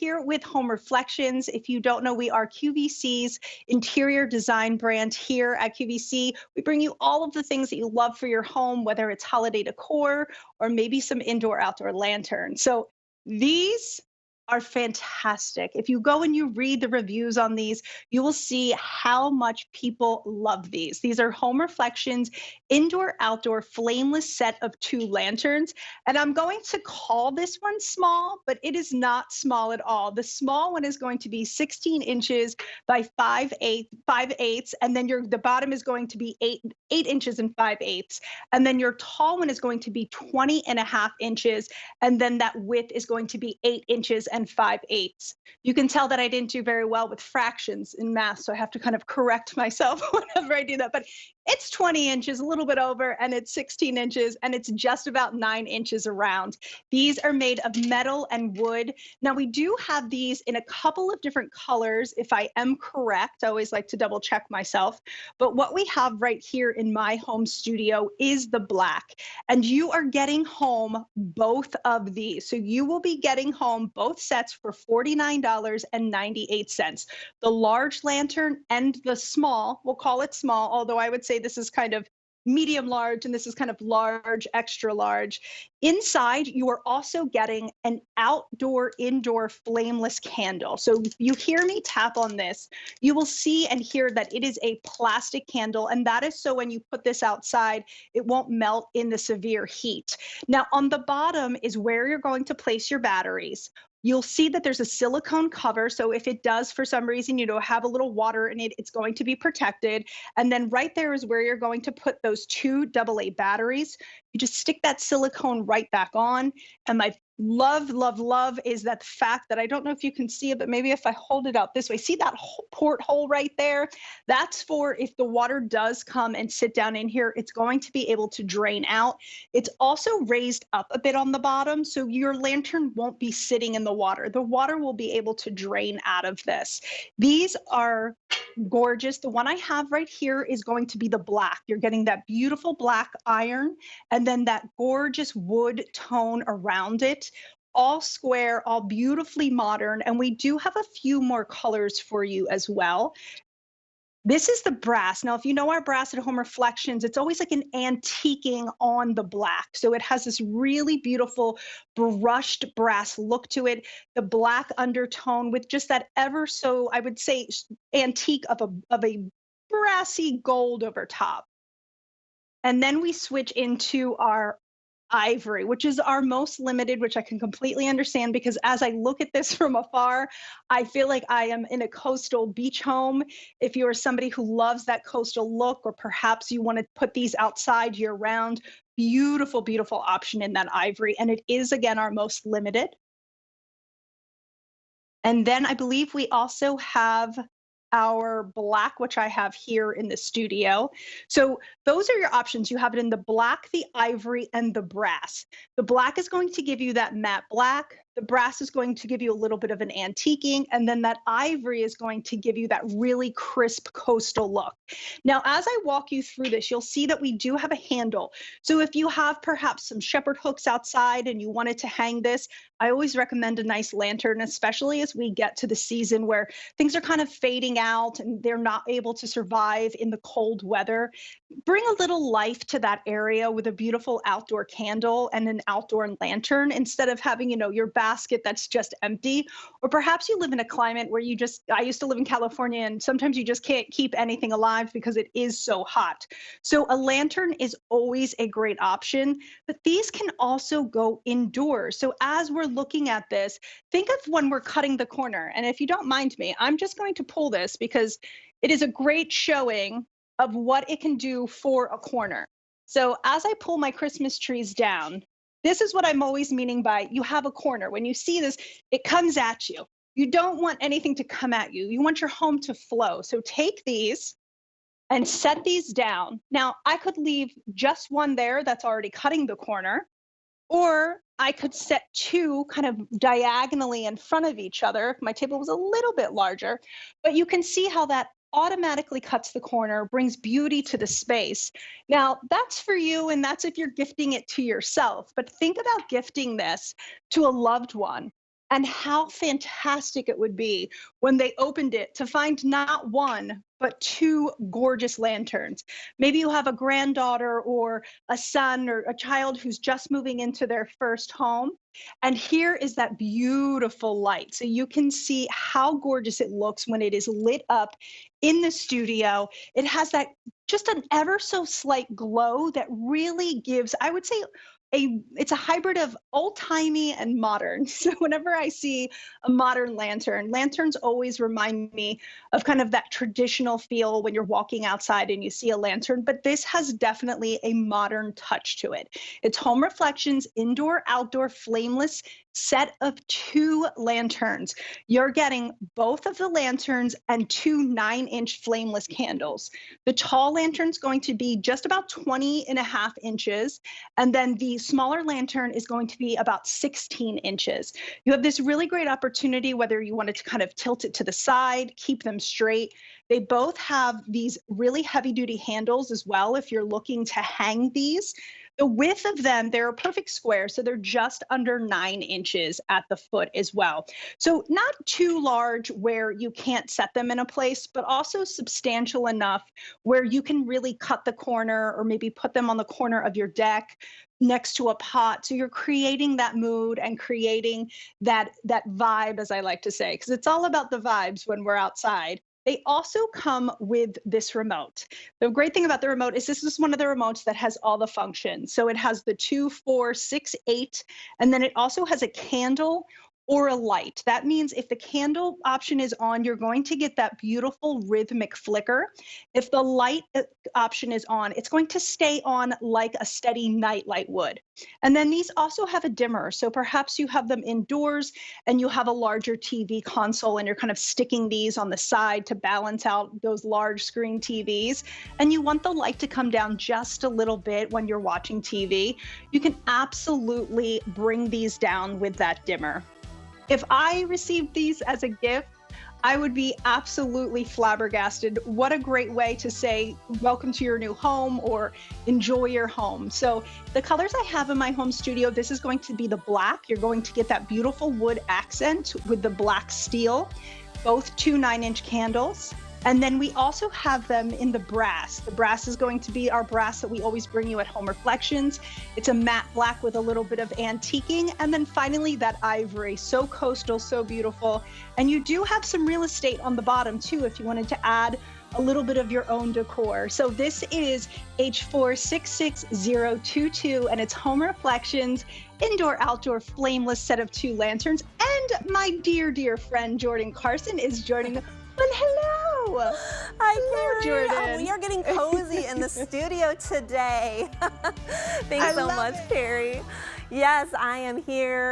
here with Home Reflections. If you don't know, we are QVC's interior design brand here at QVC. We bring you all of the things that you love for your home, whether it's holiday decor or maybe some indoor outdoor lanterns. So these are fantastic. If you go and you read the reviews on these, you will see how much people love these. These are Home Reflections indoor outdoor flameless set of 2 lanterns. And I'm going to call this one small, but it is not small at all. The small one is going to be 16 inches by 5/8, and then the bottom is going to be 8 inches and 5/8. And then your tall one is going to be 20.5 inches, and then that width is going to be 8 inches and 5/8. You can tell that I didn't do very well with fractions in math, so I have to kind of correct myself whenever I do that. But it's 20 inches, a little bit over, and it's 16 inches, and it's just about 9 inches around. These are made of metal and wood. Now, we do have these in a couple of different colors, if I am correct. I always like to double check myself. But what we have right here in my home studio is the black, and you are getting home both of these. So you will be getting home both sets for $49.98. The large lantern and the small, we'll call it small, although I would say this is kind of medium large and this is kind of large, extra large. Inside, you are also getting an outdoor indoor flameless candle. So if you hear me tap on this, you will see and hear that it is a plastic candle, and that is so when you put this outside, it won't melt in the severe heat. Now, on the bottom is where you're going to place your batteries. You'll see that there's a silicone cover. So if it does, for some reason, have a little water in it, it's going to be protected. And then right there is where you're going to put those 2 AA batteries. You just stick that silicone right back on. And my love is that fact that I don't know if you can see it, but maybe if I hold it out this way, see that porthole right there? That's for if the water does come and sit down in here, it's going to be able to drain out. It's also raised up a bit on the bottom, so your lantern won't be sitting in the water. The water will be able to drain out of this. These are gorgeous. The one I have right here is going to be the black. You're getting that beautiful black iron and then that gorgeous wood tone around it. All square, all beautifully modern. And we do have a few more colors for you as well. This is the brass. Now, if you know our brass at Home Reflections, it's always like an antiquing on the black. So it has this really beautiful brushed brass look to it, the black undertone with just that ever so, I would say, antique of a brassy gold over top. And then we switch into our ivory, which is our most limited, which I can completely understand because as I look at this from afar, I feel like I am in a coastal beach home. If you're somebody who loves that coastal look, or perhaps you want to put these outside year round, beautiful, beautiful option in that ivory. And it is, again, our most limited. And then I believe we also have our black, which I have here in the studio. So those are your options. You have it in the black, the ivory, and the brass. The black is going to give you that matte black. The brass is going to give you a little bit of an antiquing, and then that ivory is going to give you that really crisp coastal look. Now, as I walk you through this, you'll see that we do have a handle. So if you have perhaps some shepherd hooks outside and you wanted to hang this, I always recommend a nice lantern, especially as we get to the season where things are kind of fading out and they're not able to survive in the cold weather. Bring a little life to that area with a beautiful outdoor candle and an outdoor lantern instead of having, your basket that's just empty. Or perhaps you live in a climate where I used to live in California, and sometimes you just can't keep anything alive because it is so hot. So a lantern is always a great option, but these can also go indoors. So as we're looking at this, think of when we're cutting the corner. And if you don't mind me, I'm just going to pull this because it is a great showing of what it can do for a corner. So as I pull my Christmas trees down, this is what I'm always meaning by you have a corner. When you see this, it comes at you. You don't want anything to come at you. You want your home to flow. So take these and set these down. Now, I could leave just one there that's already cutting the corner, or I could set 2 kind of diagonally in front of each other if my table was a little bit larger. But you can see how that automatically cuts the corner, brings beauty to the space. Now, that's for you, and that's if you're gifting it to yourself. But think about gifting this to a loved one. and how fantastic it would be when they opened it to find not one, but two gorgeous lanterns. Maybe you have a granddaughter or a son or a child who's just moving into their first home. And here is that beautiful light. So you can see how gorgeous it looks when it is lit up in the studio. It has that just an ever so slight glow that really gives, I would say, it's a hybrid of old-timey and modern. So whenever I see a modern lantern, lanterns always remind me of kind of that traditional feel when you're walking outside and you see a lantern, but this has definitely a modern touch to it. It's Home Reflections Indoor Outdoor Flameless set of 2 lanterns. You're getting both of the lanterns and 2 9-inch flameless candles. The tall lantern's going to be just about 20.5 inches, and then the smaller lantern is going to be about 16 inches. You have this really great opportunity, whether you wanted to kind of tilt it to the side, keep them straight. They both have these really heavy duty handles as well if you're looking to hang these. The width of them, they're a perfect square, so they're just under 9 inches at the foot as well. So not too large where you can't set them in a place, but also substantial enough where you can really cut the corner or maybe put them on the corner of your deck next to a pot. So you're creating that mood and creating that vibe, as I like to say, because it's all about the vibes when we're outside. They also come with this remote. The great thing about the remote is this is one of the remotes that has all the functions. So it has the 2, 4, 6, 8, and then it also has a candle or a light. That means if the candle option is on, you're going to get that beautiful rhythmic flicker. If the light option is on, it's going to stay on like a steady night light would. And then these also have a dimmer. So perhaps you have them indoors and you have a larger TV console and you're kind of sticking these on the side to balance out those large screen TVs. And you want the light to come down just a little bit when you're watching TV. You can absolutely bring these down with that dimmer. If I received these as a gift, I would be absolutely flabbergasted. What a great way to say, welcome to your new home or enjoy your home. So the colors I have in my home studio, this is going to be the black. You're going to get that beautiful wood accent with the black steel, both 2 9-inch candles. And then we also have them in the brass. The brass is going to be our brass that we always bring you at Home Reflections. It's a matte black with a little bit of antiquing. And then finally that ivory, so coastal, so beautiful. And you do have some real estate on the bottom too, if you wanted to add a little bit of your own decor. So this is H466022 and it's Home Reflections Indoor Outdoor Flameless set of 2 lanterns. And my dear, dear friend Jordan Carson is joining us. Well, hello. Hi, Hello, Carrie. Jordan. Oh, we are getting cozy in the studio today. Thanks so much, Carrie. Yes, I am here